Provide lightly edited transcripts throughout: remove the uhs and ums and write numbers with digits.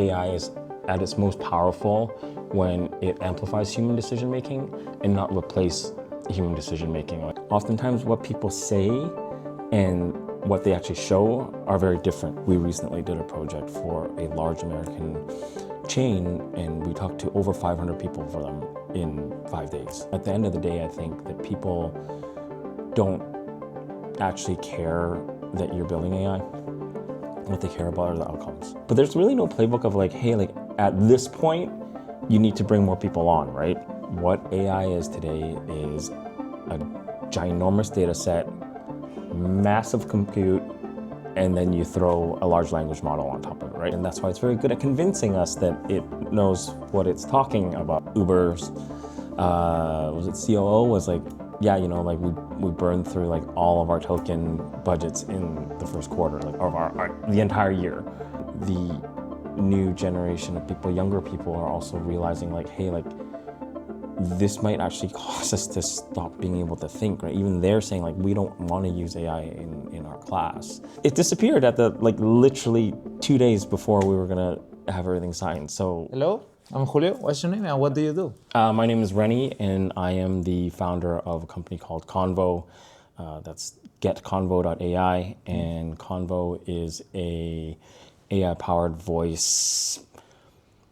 AI is at its most powerful when it amplifies human decision making and not replace human decision making. Oftentimes what people say and what they actually show are very different. We recently did a project for a large American chain and we talked to over 500 people for them in 5 days. At the end of the day, I think that people don't actually care that you're building AI. What they care about are the outcomes. But there's really no playbook of like, hey, like at this point, you need to bring more people on, right? What AI is today is a ginormous data set, massive compute, and then you throw a large language model on top of it, right? And that's why it's very good at convincing us that it knows what it's talking about. Uber's, was it COO was like, yeah, you know, like we burned through like all of our token budgets in the first quarter, like of the entire year. The new generation of people, younger people are also realizing like, hey, like this might actually cause us to stop being able to think, right? Even they're saying like, we don't want to use AI in our class. It disappeared at the, like literally 2 days before we were gonna have everything signed, so. Hello, I'm Julio. What's your name and what do you do? My name is Renny and I am the founder of a company called Convo. That's getconvo.ai, and Convo is a AI-powered voice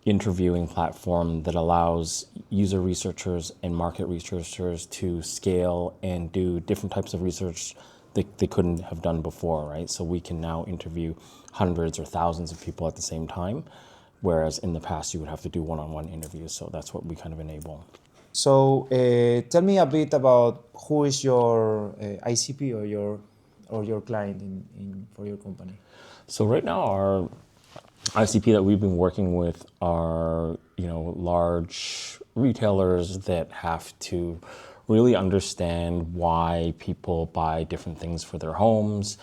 interviewing platform that allows user researchers and market researchers to scale and do different types of research that they couldn't have done before, right? So we can now interview hundreds or thousands of people at the same time, whereas in the past you would have to do one-on-one interviews. So that's what we kind of enable. So tell me a bit about who is your ICP or your client for your company. So right now our ICP that we've been working with are, you know, large retailers that have to really understand why people buy different things for their homes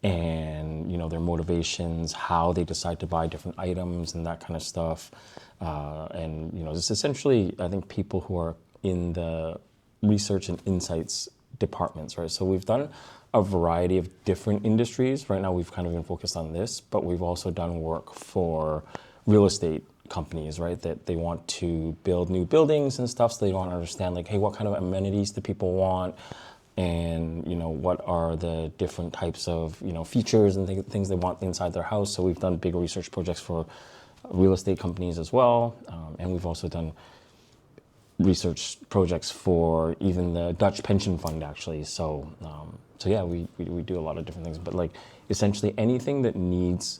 and, you know, their motivations, how they decide to buy different items and that kind of stuff. And, you know, it's essentially, I think, people who are in the research and insights departments, right? So we've done a variety of different industries. Right now we've kind of been focused on this, but we've also done work for real estate companies, right? That they want to build new buildings and stuff, so they want to understand like, hey, what kind of amenities do people want? And, you know, what are the different types of, you know, features and things they want inside their house. So we've done big research projects for real estate companies as well. And we've also done research projects for even the Dutch pension fund, actually. So yeah, we do a lot of different things, but like essentially anything that needs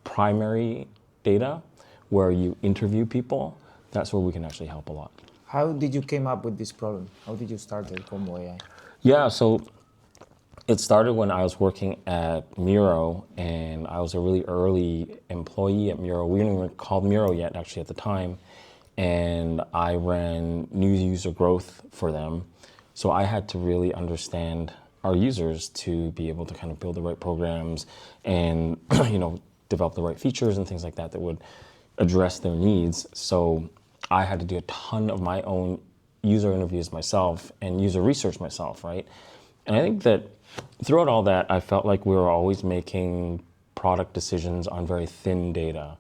primary data where you interview people, that's where we can actually help a lot. How did you came up with this problem? How did you start the Convo AI? Yeah, so it started when I was working at Miro, and I was a really early employee at Miro. We weren't even called Miro yet, actually, at the time. And I ran new user growth for them. So I had to really understand our users to be able to kind of build the right programs and, you know, develop the right features and things like that that would address their needs. So I had to do a ton of my own user interviews myself and user research myself, right? And I think that throughout all that, I felt like we were always making product decisions on very thin data.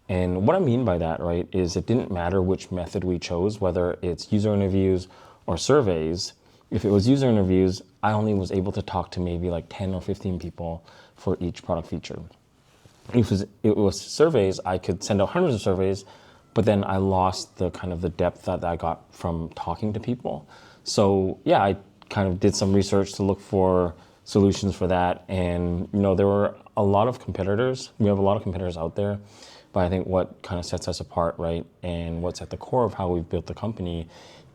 And what I mean by that, right, is it didn't matter which method we chose, whether it's user interviews or surveys. If it was user interviews, I only was able to talk to maybe like 10 or 15 people for each product feature. If it was surveys, I could send out hundreds of surveys, but then I lost the kind of the depth that I got from talking to people. So yeah, I kind of did some research to look for solutions for that. And, you know, there were a lot of competitors. We have a lot of competitors out there. But I think what kind of sets us apart, right, and what's at the core of how we've built the company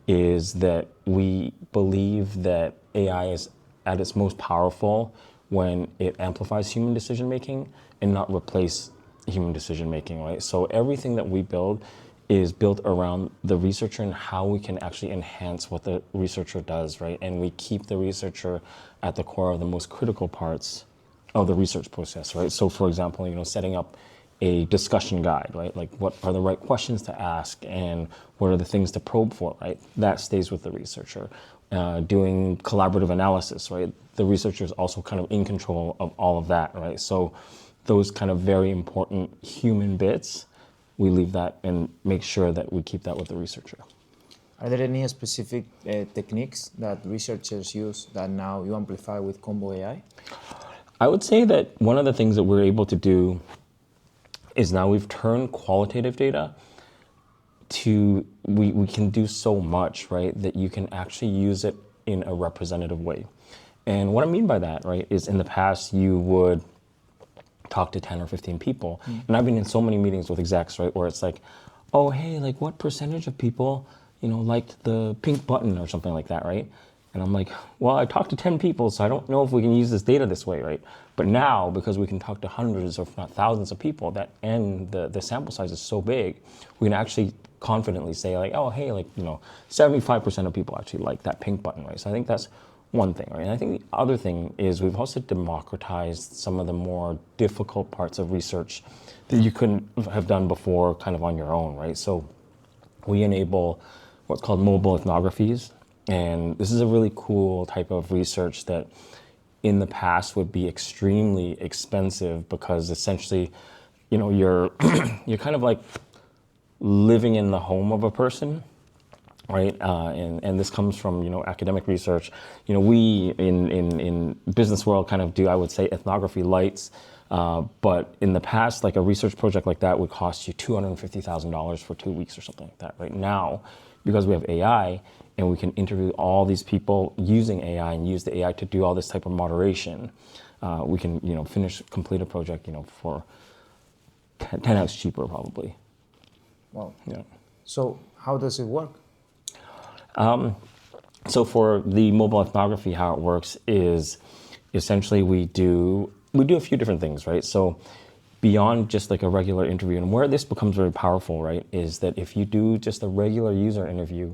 is that we believe that AI is at its most powerful when it amplifies human decision making and not replace human decision making, right? So everything that we build is built around the researcher and how we can actually enhance what the researcher does, right? And we keep the researcher at the core of the most critical parts of the research process, right? So for example, you know, setting up a discussion guide, right? Like what are the right questions to ask and what are the things to probe for, right? That stays with the researcher. Doing collaborative analysis, right? The researcher is also kind of in control of all of that, right? So those kind of very important human bits we leave that and make sure that we keep that with the researcher. Are there any specific techniques that researchers use that now you amplify with Convo AI? I would say that one of the things that we're able to do is now we've turned qualitative data to, we can do so much, right, that you can actually use it in a representative way. And what I mean by that, right, is in the past you would talk to 10 or 15 people. And I've been in so many meetings with execs, right, where it's like, oh, hey, like what percentage of people, liked the pink button or something like that, right? And I'm like, well, I talked to 10 people, so I don't know if we can use this data this way, right? But now, because we can talk to hundreds, if not thousands of people, and the sample size is so big, we can actually confidently say like, oh, hey, 75% of people actually like that pink button, right? So I think that's one thing, right? And I think the other thing is we've also democratized some of the more difficult parts of research that you couldn't have done before kind of on your own, right? So we enable what's called mobile ethnographies. And this is a really cool type of research that in the past would be extremely expensive because essentially, you're you're kind of like living in the home of a person, right? And this comes from academic research. We in business world kind of do, I would say, ethnography lights. But in the past, like a research project like that would cost you $250,000 for 2 weeks or something like that. Right now, because we have AI and we can interview all these people using AI and use the AI to do all this type of moderation, we can complete a project for 10x cheaper probably. Wow. Yeah. So how does it work? So for the mobile ethnography, how it works is essentially we do a few different things, right? So beyond just like a regular interview, and where this becomes very powerful, right, is that if you do just a regular user interview,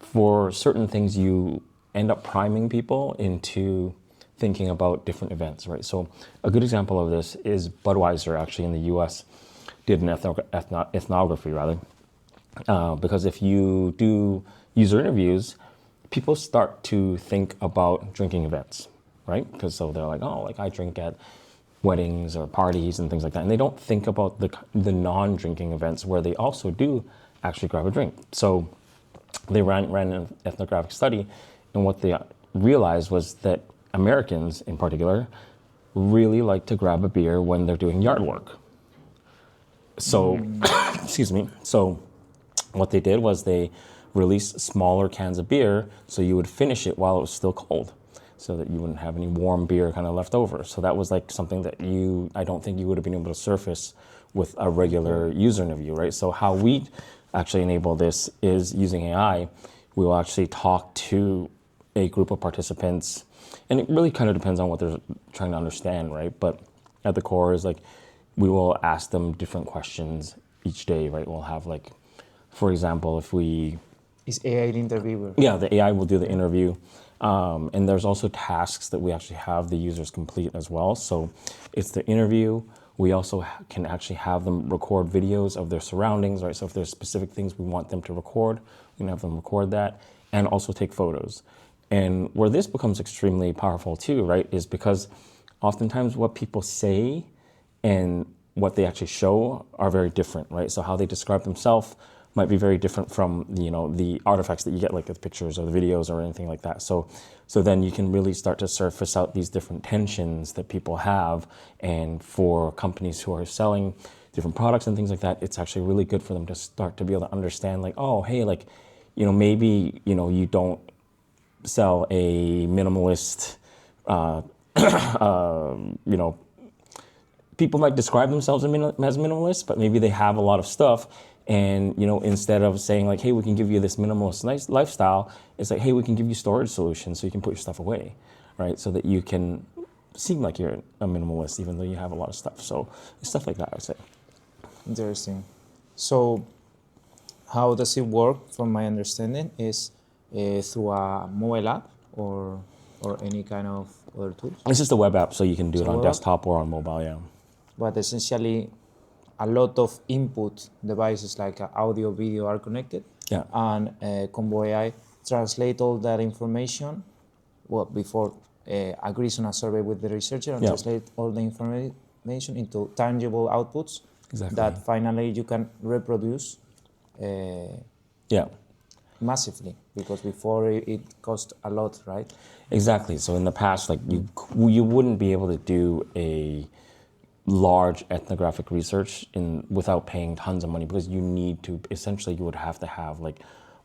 for certain things you end up priming people into thinking about different events, right? So a good example of this is Budweiser actually in the US did an ethnography rather, because if you do user interviews, people start to think about drinking events, right? Because so they're like, oh, like I drink at weddings or parties and things like that. And they don't think about the non-drinking events where they also do actually grab a drink. So they ran an ethnographic study, and what they realized was that Americans in particular really like to grab a beer when they're doing yard work. So, excuse me. So what they did was they released smaller cans of beer so you would finish it while it was still cold, so that you wouldn't have any warm beer kind of left over. So that was like something that I don't think you would have been able to surface with a regular user interview, right? So how we actually enable this is using AI. We will actually talk to a group of participants, and it really kind of depends on what they're trying to understand, right? But at the core is like, we will ask them different questions each day, right? We'll have like, for example, if we... Is AI the interviewer? Yeah, the AI will do the interview. And there's also tasks that we actually have the users complete as well. So it's the interview. We also can actually have them record videos of their surroundings, right? So if there's specific things we want them to record, we can have them record that and also take photos. And where this becomes extremely powerful too, right, is because oftentimes what people say and what they actually show are very different, right? So how they describe themselves might be very different from the artifacts that you get, like the pictures or the videos or anything like that. So then you can really start to surface out these different tensions that people have. And for companies who are selling different products and things like that, it's actually really good for them to start to be able to understand, like, oh, hey, like, maybe you don't sell a minimalist, people might describe themselves as minimalist, but maybe they have a lot of stuff. And instead of saying like, hey, we can give you this minimalist nice lifestyle, it's like, hey, we can give you storage solutions so you can put your stuff away, right? So that you can seem like you're a minimalist even though you have a lot of stuff. So stuff like that, I would say. Interesting. So how does it work? From my understanding, is through a mobile app or any kind of other tools. It's just a web app, so you can do it on web app? desktop or on mobile, yeah. But essentially, a lot of input devices like audio, video are connected. Yeah. And Convo AI translate all that information, before agrees on a survey with the researcher and Yeah. translate all the information into tangible outputs Exactly. that finally you can reproduce Yeah. massively, because before it cost a lot, right? Exactly. So in the past, like you wouldn't be able to do a large ethnographic research without paying tons of money, because you need to, essentially you would have to have like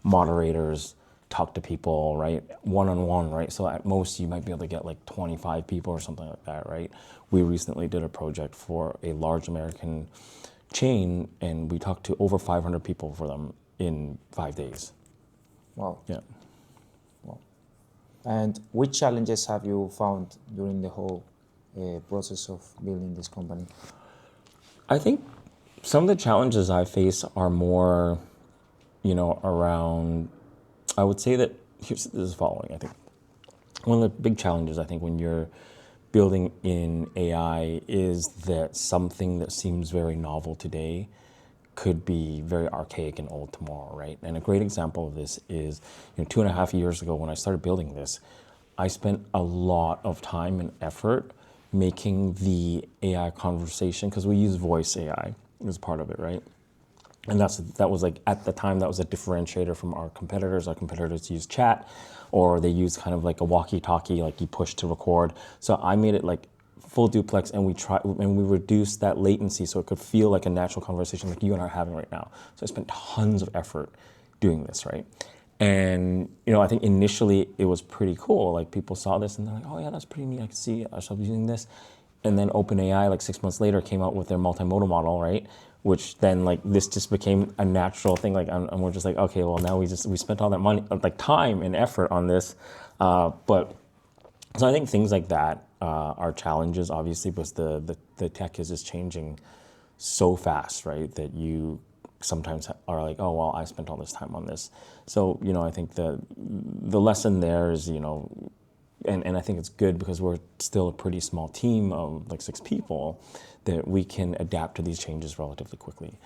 moderators talk to people, right? One-on-one, right? So at most you might be able to get like 25 people or something like that, right? We recently did a project for a large American chain, and we talked to over 500 people for them in 5 days. Wow. Yeah. Wow. And which challenges have you found during the whole process of building this company? I think some of the challenges I face are more, around, I would say that this is following. I think one of the big challenges, I think, when you're building in AI is that something that seems very novel today could be very archaic and old tomorrow, right? And a great example of this is, 2.5 years ago when I started building this, I spent a lot of time and effort making the AI conversation, because we use voice AI as part of it, right? And that was like, at the time, that was a differentiator from our competitors. Our competitors use chat, or they use kind of like a walkie-talkie, like you push to record. So I made it like full duplex, and we reduced that latency so it could feel like a natural conversation like you and I are having right now. So I spent tons of effort doing this, right? And I think initially it was pretty cool. Like people saw this and they're like, "Oh yeah, that's pretty neat. I can see ourselves using this." And then OpenAI, like 6 months later, came out with their multimodal model, right? Which then like this just became a natural thing. Like, and we're just like, okay, well now we spent all that money, like time and effort on this, but so I think things like that are challenges, obviously, because the tech is just changing so fast, right? That you sometimes are like, oh well, I spent all this time on this. So I think the lesson there is, and I think it's good because we're still a pretty small team of like 6 people, that we can adapt to these changes relatively quickly.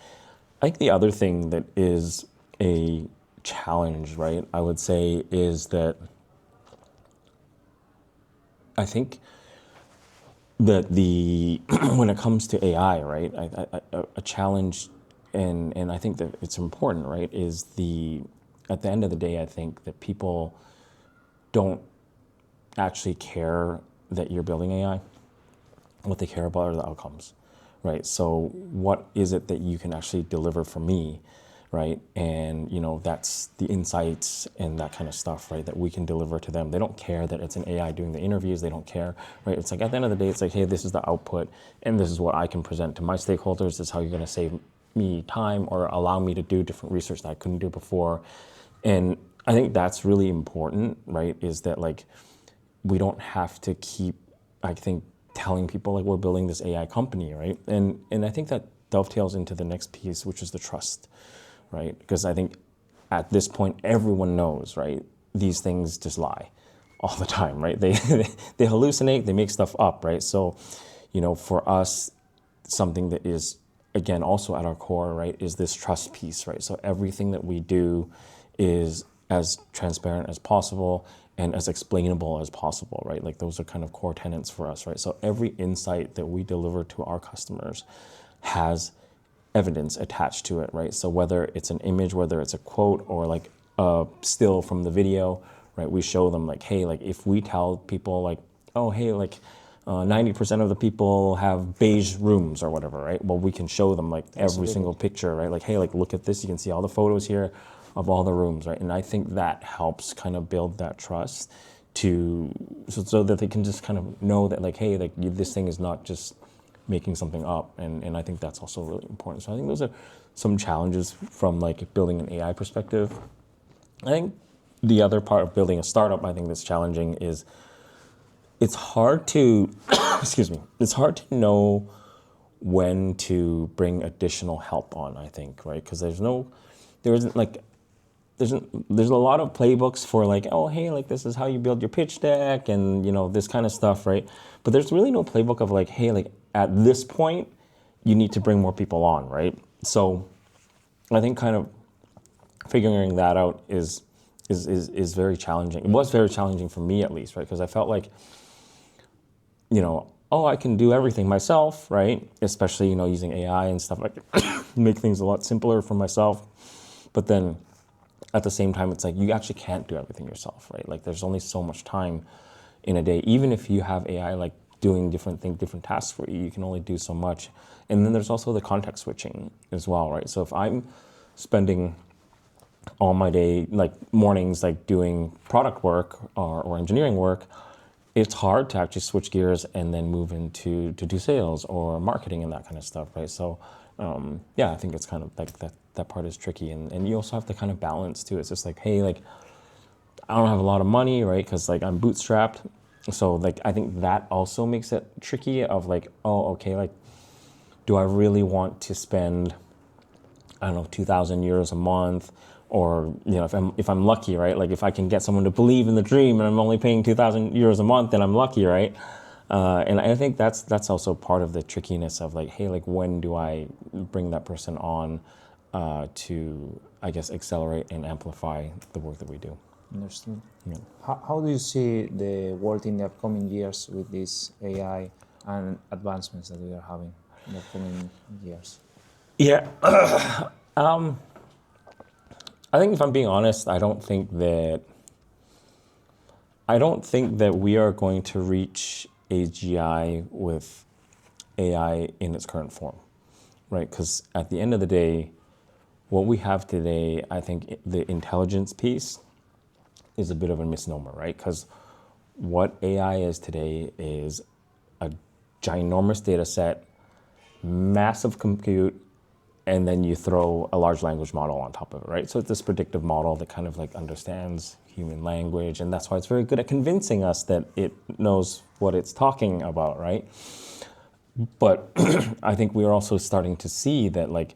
I think the other thing that is a challenge, right, I would say, is that I think that when it comes to AI, right, a challenge, and I think that it's important, right, is at the end of the day, I think that people don't actually care that you're building AI. What they care about are the outcomes, right? So what is it that you can actually deliver for me, right? And that's the insights and that kind of stuff, right, that we can deliver to them. They don't care that it's an AI doing the interviews. They don't care, right? It's like, at the end of the day, it's like, hey, this is the output, and this is what I can present to my stakeholders. This is how you're going to save me time or allow me to do different research that I couldn't do before. And I think that's really important, right? Is that like, we don't have to keep, I think, telling people like we're building this AI company, right? And I think that dovetails into the next piece, which is the trust, right? Because I think at this point, everyone knows, right? These things just lie all the time, right? They they hallucinate, they make stuff up, right? So, for us, something that is, again, also at our core, right, is this trust piece, right? So everything that we do is as transparent as possible and as explainable as possible, right? Like those are kind of core tenets for us, right? So every insight that we deliver to our customers has evidence attached to it, right? So whether it's an image, whether it's a quote, or like a still from the video, right? We show them like, hey, like if we tell people like, oh, hey, like 90% of the people have beige rooms or whatever, right? Well, we can show them like every single picture, right? Like, hey, like look at this. You can see all the photos here of all the rooms, right? And I think that helps kind of build that trust so that they can just kind of know that like, hey, like this thing is not just making something up. And I think that's also really important. So I think those are some challenges from like building an AI perspective. I think the other part of building a startup, I think that's challenging is it's hard to, excuse me, it's hard to know when to bring additional help on, I think, right? Because there's a lot of playbooks for like, oh, hey, like this is how you build your pitch deck and, this kind of stuff, right? But there's really no playbook of like, hey, like at this point, you need to bring more people on, right? So I think kind of figuring that out is very challenging. It was very challenging for me at least, right? Because I felt like, oh, I can do everything myself, right? Especially, using AI and stuff like make things a lot simpler for myself. But then at the same time, it's like you actually can't do everything yourself, right? Like there's only so much time in a day. Even if you have AI like doing different tasks for you, you can only do so much. And then there's also the context switching as well, right? So if I'm spending all my day, like mornings, like doing product work or engineering work, it's hard to actually switch gears and then move into to do sales or marketing and that kind of stuff, right? So yeah, I think it's kind of like that part is tricky. And you also have to kind of balance too. It's just like, hey, like I don't have a lot of money, right? Because like I'm bootstrapped. So like I think that also makes it tricky of like, oh, okay, like do I really want to spend, I don't know, 2,000 euros a month? Or if I'm lucky, right? Like if I can get someone to believe in the dream, and I'm only paying 2,000 euros a month, then I'm lucky, right? And I think that's also part of the trickiness of like, hey, like when do I bring that person on to, I guess, accelerate and amplify the work that we do? Understood. Yeah. How do you see the world in the upcoming years with this AI and advancements that we are having in the upcoming years? Yeah. I think if I'm being honest, I don't think that we are going to reach AGI with AI in its current form, right? Because at the end of the day, what we have today, I think the intelligence piece is a bit of a misnomer, right? Because what AI is today is a ginormous data set, massive compute, and then you throw a large language model on top of it, right? So it's this predictive model that kind of like understands human language, and that's why it's very good at convincing us that it knows what it's talking about, right? But I think we're also starting to see that like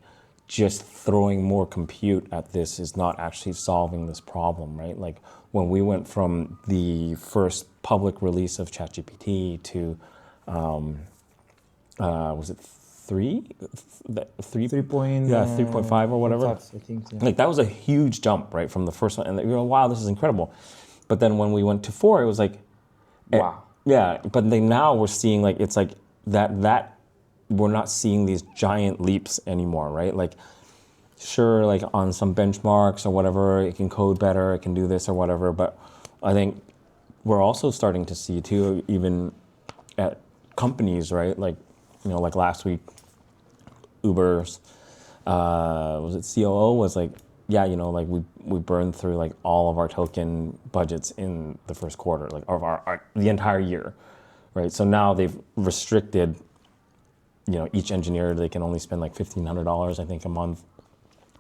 just throwing more compute at this is not actually solving this problem, right? Like when we went from the first public release of ChatGPT to, was it three? 3 point, Yeah, 3.5 or whatever. 5, I think. Yeah. Like that was a huge jump, right, from the first one. And you're like, wow, this is incredible. But then when we went to 4, it was like, Wow. yeah. But then now we're seeing like, it's like that we're not seeing these giant leaps anymore, right? Like, sure, like on some benchmarks or whatever, it can code better, it can do this or whatever. But I think we're also starting to see too, even at companies, right? Like, like last week, Uber's, was it COO was like, yeah, like we burned through like all of our token budgets in the first quarter, like of the entire year, right? So now they've restricted, each engineer, they can only spend like $1,500, I think, a month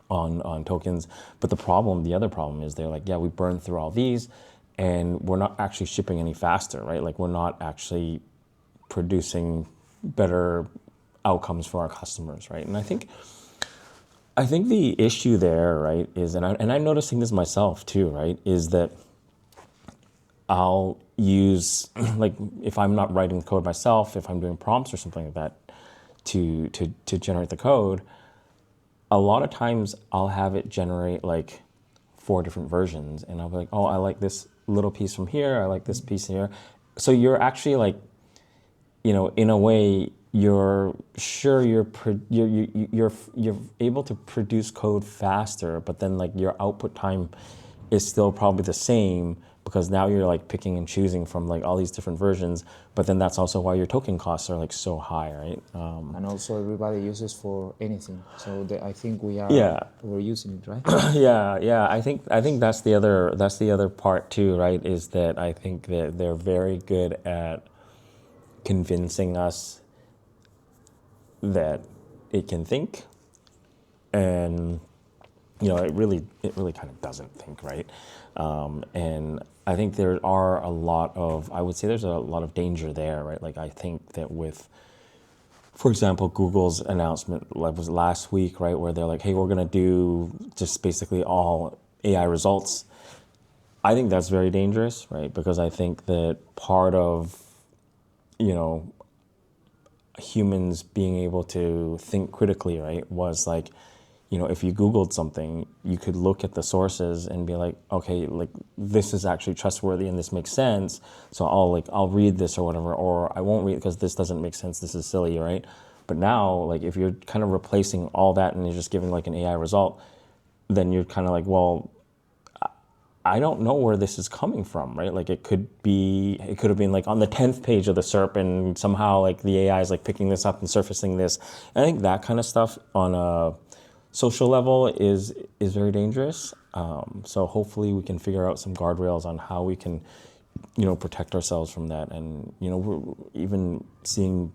on tokens. But the other problem is they're like, yeah, we burned through all these and we're not actually shipping any faster, right? Like we're not actually producing better outcomes for our customers, right? And I think the issue there, right, is, and I'm noticing this myself too, right, is that I'll use, like, if I'm not writing code myself, if I'm doing prompts or something like that to generate the code, a lot of times I'll have it generate like 4 different versions, and I'll be like, oh, I like this little piece from here, I like this piece here. So you're actually like, in a way, you're able to produce code faster, but then like your output time is still probably the same because now you're like picking and choosing from like all these different versions. But then that's also why your token costs are like so high, right? And also everybody uses for anything, so I think we are overusing it, right? Yeah. I think that's the other part too, right? Is that I think that they're very good at convincing us that it can think, and it really kind of doesn't think, right? And I think there's a lot of danger there, right? Like I think that with, for example, Google's announcement, like was last week, right, where they're like, hey, we're gonna do just basically all AI results. I think that's very dangerous, right? Because I think that part of humans being able to think critically, right, was like if you Googled something, you could look at the sources and be like, okay, like this is actually trustworthy and this makes sense. So I'll read this or whatever, or I won't read because this doesn't make sense. This is silly, right? But now, like if you're kind of replacing all that and you're just giving like an AI result, then you're kind of like, well, I don't know where this is coming from, right? Like it could have been like on the 10th page of the SERP and somehow like the AI is like picking this up and surfacing this. And I think that kind of stuff on a social level is very dangerous. So hopefully we can figure out some guardrails on how we can, protect ourselves from that. And, we're even seeing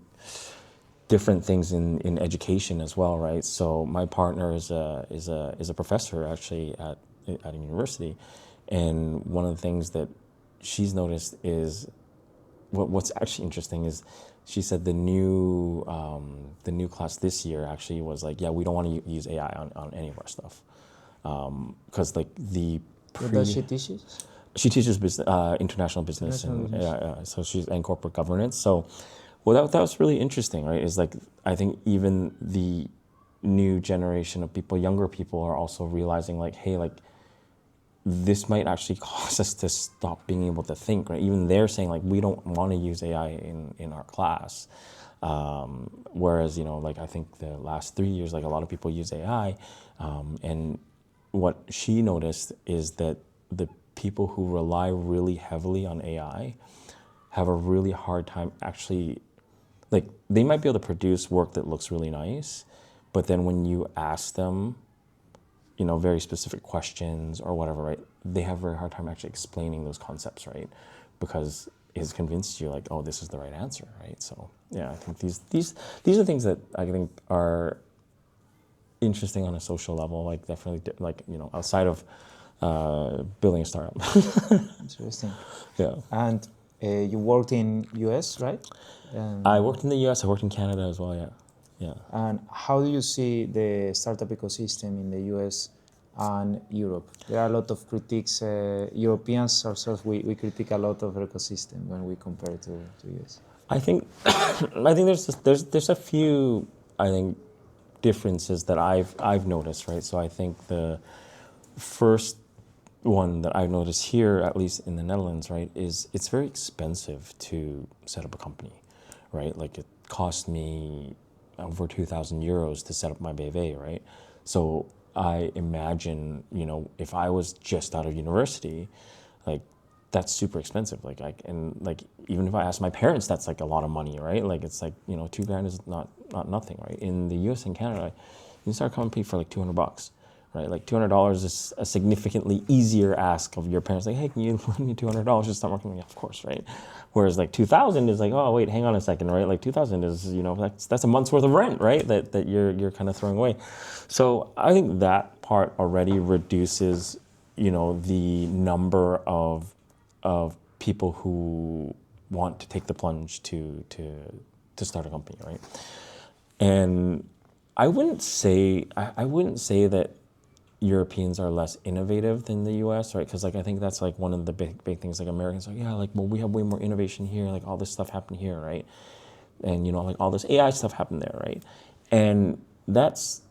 different things in education as well, right? So my partner is a professor actually at a university, and one of the things that she's noticed is what's actually interesting is she said the new class this year actually was like, yeah, we don't want to use AI on any of our stuff because like What does she teaches? she teaches business, international business so she's in corporate governance. So well, that was really interesting, right? Is like I think even the new generation of people, younger people, are also realizing like, hey, like this might actually cause us to stop being able to think, right? Even they're saying like we don't want to use AI in our class. Whereas, like I think the last 3 years, like a lot of people use AI. And what she noticed is that the people who rely really heavily on AI have a really hard time actually, like they might be able to produce work that looks really nice, but then when you ask them, very specific questions or whatever, right? They have a very hard time actually explaining those concepts, right? Because it's convinced you like, oh, this is the right answer, right? So yeah, I think these are things that I think are interesting on a social level, like definitely like, outside of building a startup. Interesting. Yeah. And you worked in US, right? I worked in the US, I worked in Canada as well, yeah. Yeah. And how do you see the startup ecosystem in the US and Europe? There are a lot of critiques. Europeans ourselves, we critique a lot of ecosystem when we compare to US. I think I think there's a few differences that I've noticed, right? So I think the first one that I've noticed here, at least in the Netherlands, right, is it's very expensive to set up a company, right? Like it cost me over 2,000 euros to set up my BV, right? So I imagine, if I was just out of university, like that's super expensive. Like even if I ask my parents, that's like a lot of money, right? Like it's like, $2,000 is not nothing, right? In the US and Canada, you can start a company for like $200, right? Like $200 is a significantly easier ask of your parents. Like, hey, can you lend me $200 to start working? Yeah, of course, right? Whereas like 2,000 is like, oh wait, hang on a second, right? Like 2,000 is that's a month's worth of rent, right? That you're kind of throwing away. So I think that part already reduces, the number of people who want to take the plunge to start a company, right? And I wouldn't say that Europeans are less innovative than the U.S., right? Because like I think that's like one of the big things. Like Americans, like yeah, like well we have way more innovation here. Like all this stuff happened here, right? And like all this AI stuff happened there, right? And that's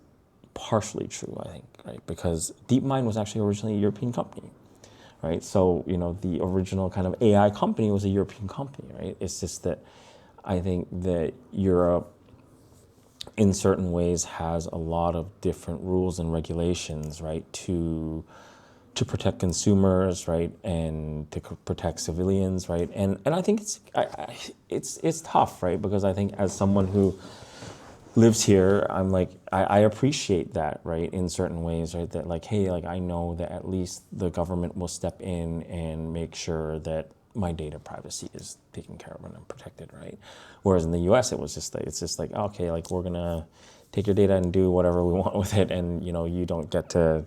partially true, I think, right? Because DeepMind was actually originally a European company, right? So the original kind of AI company was a European company, right? It's just that I think that Europe in certain ways has a lot of different rules and regulations, right, to protect consumers, right, and to protect civilians, right, and I think it's tough, right, because I think as someone who lives here, I'm like I appreciate that, right, in certain ways, right, that like hey, like I know that at least the government will step in and make sure that my data privacy is taken care of and I'm protected, right? Whereas in the US, it's just like, okay, like we're gonna take your data and do whatever we want with it, and you don't get to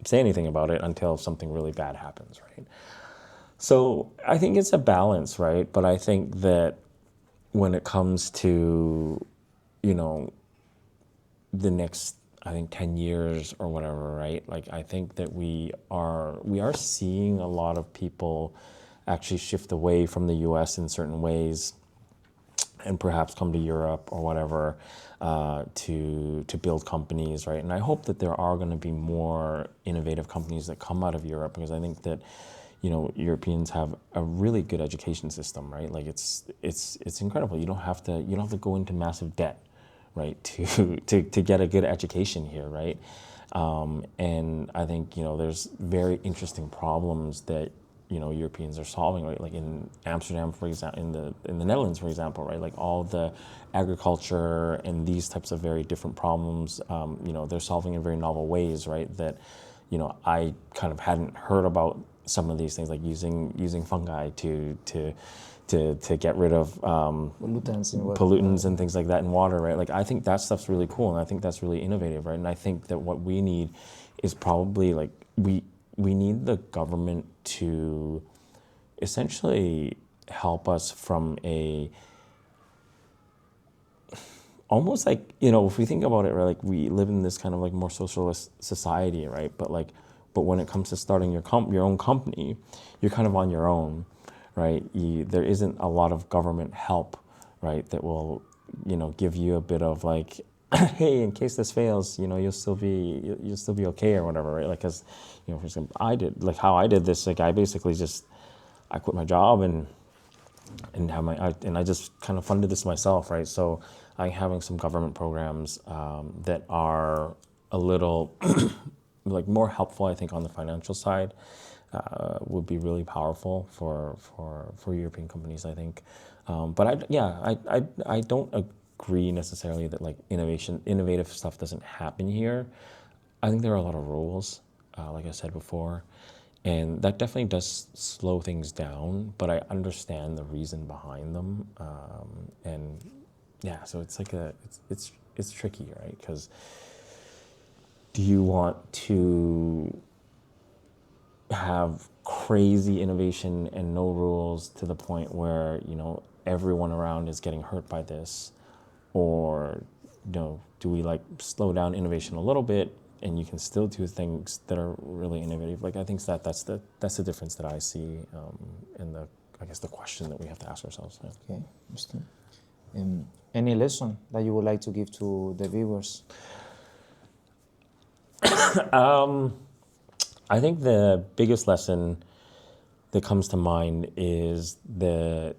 say anything about it until something really bad happens, right? So I think it's a balance, right? But I think that when it comes to, the next, I think 10 years or whatever, right? Like I think that we are seeing a lot of people actually shift away from the US in certain ways and perhaps come to Europe or whatever to build companies, right? And I hope that there are going to be more innovative companies that come out of Europe, because I think that, you know, Europeans have a really good education system, right? Like it's incredible. You don't have to go into massive debt, right, to get a good education here, right? And I think, you know, there's very interesting problems that, you know, Europeans are solving, right? Like in Amsterdam, for example, in the Netherlands, for example, right? Like all the agriculture and these types of very different problems, you know, they're solving in very novel ways, right? That, you know, I kind of hadn't heard about some of these things, like using fungi to get rid of pollutants and things like that in water, right? Like I think that stuff's really cool, and I think that's really innovative, right? And I think that what we need is probably like we need the government to essentially help us from a almost like, you know, if we think about it, right, like we live in this kind of like more socialist society, right? But when it comes to starting your own company, you're kind of on your own, right? There isn't a lot of government help, right, that will, you know, give you a bit of like, hey, in case this fails, you know, you'll still be okay or whatever, right? Like, because, you know, for example, how I did this, like I basically I quit my job and I just kind of funded this myself, right? So I'm having some government programs that are a little like more helpful, I think, on the financial side, would be really powerful for European companies, I think. But I don't agree necessarily that like innovative stuff doesn't happen here. I think there are a lot of rules, like I said before, and that definitely does slow things down. But I understand the reason behind them, and yeah, so it's like it's tricky, right? Because do you want to have crazy innovation and no rules to the point where, you know, everyone around is getting hurt by this, or, you know, do we like slow down innovation a little bit and you can still do things that are really innovative? Like I think that's the difference that I see in I guess the question that we have to ask ourselves. Yeah. Okay, interesting. Any lesson that you would like to give to the viewers? I think the biggest lesson that comes to mind is that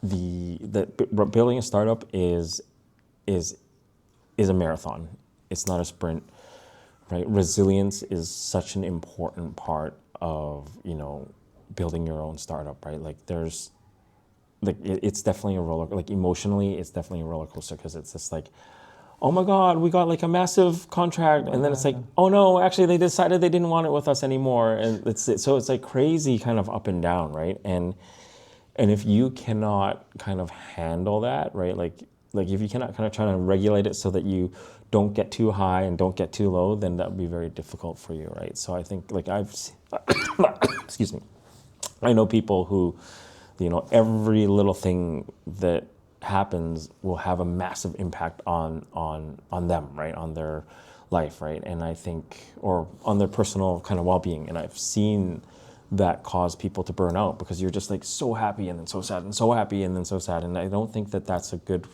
building a startup is a marathon. It's not a sprint, right? Resilience is such an important part of, you know, building your own startup, right? Like there's like it's definitely a roller, like emotionally it's definitely a roller coaster, because it's just like, oh my God, we got like a massive contract, and then it's like, oh no, actually they decided they didn't want it with us anymore, and so it's like crazy kind of up and down, right? And if you cannot kind of handle that, right, like if you cannot kind of try to regulate it so that you don't get too high and don't get too low, then that would be very difficult for you, right? So I think like excuse me, I know people who, you know, every little thing that happens will have a massive impact on them, right, on their life, right? And I think, or on their personal kind of well-being, and I've seen that cause people to burn out, because you're just like so happy and then so sad and so happy and then so sad, and I don't think that that's a good,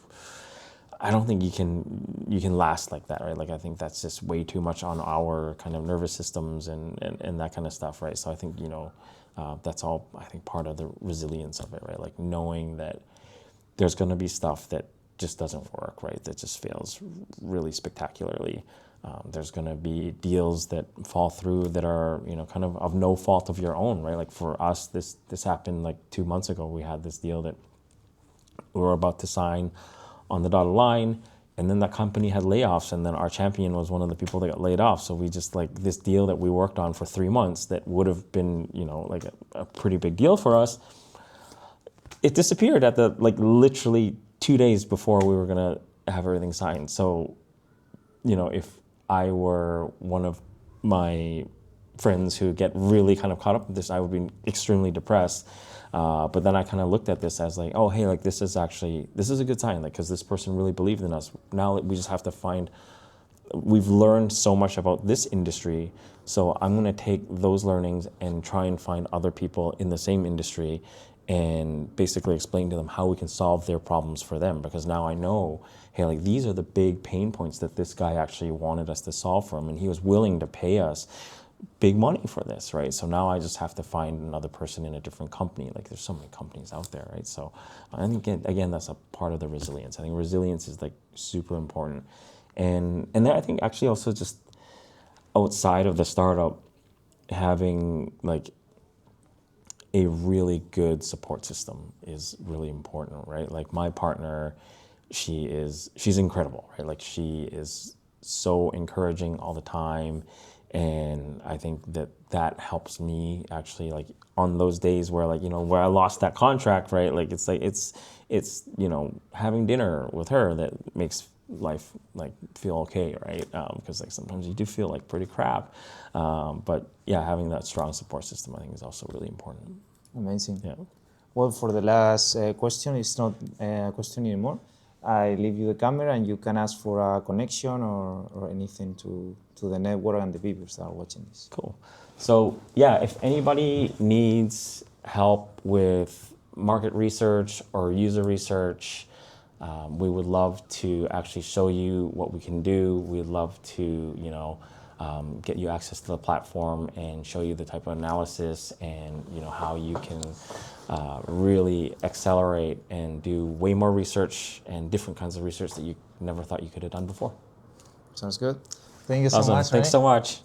I don't think you can last like that, right? Like I think that's just way too much on our kind of nervous systems and that kind of stuff, right? So I think, you know, that's all, I think, part of the resilience of it, right? Like knowing that there's going to be stuff that just doesn't work, right? That just fails really spectacularly. There's going to be deals that fall through that are, you know, kind of no fault of your own, right? Like for us, this happened like 2 months ago. We had this deal that we were about to sign on the dotted line, and then that company had layoffs, and then our champion was one of the people that got laid off. So we just like this deal that we worked on for 3 months that would have been, you know, like a pretty big deal for us, it disappeared at the like literally 2 days before we were gonna have everything signed. So, you know, if I were one of my friends who get really kind of caught up with this, I would be extremely depressed. But then I kind of looked at this as like, oh, hey, like this is a good sign, like, because this person really believed in us. Now we just have to we've learned so much about this industry, so I'm going to take those learnings and try and find other people in the same industry and basically explain to them how we can solve their problems for them. Because now I know, hey, like these are the big pain points that this guy actually wanted us to solve for him, and he was willing to pay us big money for this, right? So now I just have to find another person in a different company. Like there's so many companies out there, right? So I think again that's a part of the resilience. I think resilience is like super important, and then I think actually also just outside of the startup, having like a really good support system is really important, right? Like my partner, she's incredible, right? Like she is so encouraging all the time, and I think that helps me actually, like on those days where, like, where I lost that contract, right? Like it's having dinner with her that makes life like feel okay, right? Because like sometimes you do feel like pretty crap, but yeah, having that strong support system I think is also really important. Amazing. Yeah. Well, for the last question, it's not a question anymore. I leave you the camera and you can ask for a connection or anything to the network and the viewers that are watching this. Cool. So yeah, if anybody needs help with market research or user research, we would love to actually show you what we can do. We'd love to, get you access to the platform and show you the type of analysis and how you can really accelerate and do way more research and different kinds of research that you never thought you could have done before. Sounds good. Thank you so Awesome. much. Thanks Renny. so much.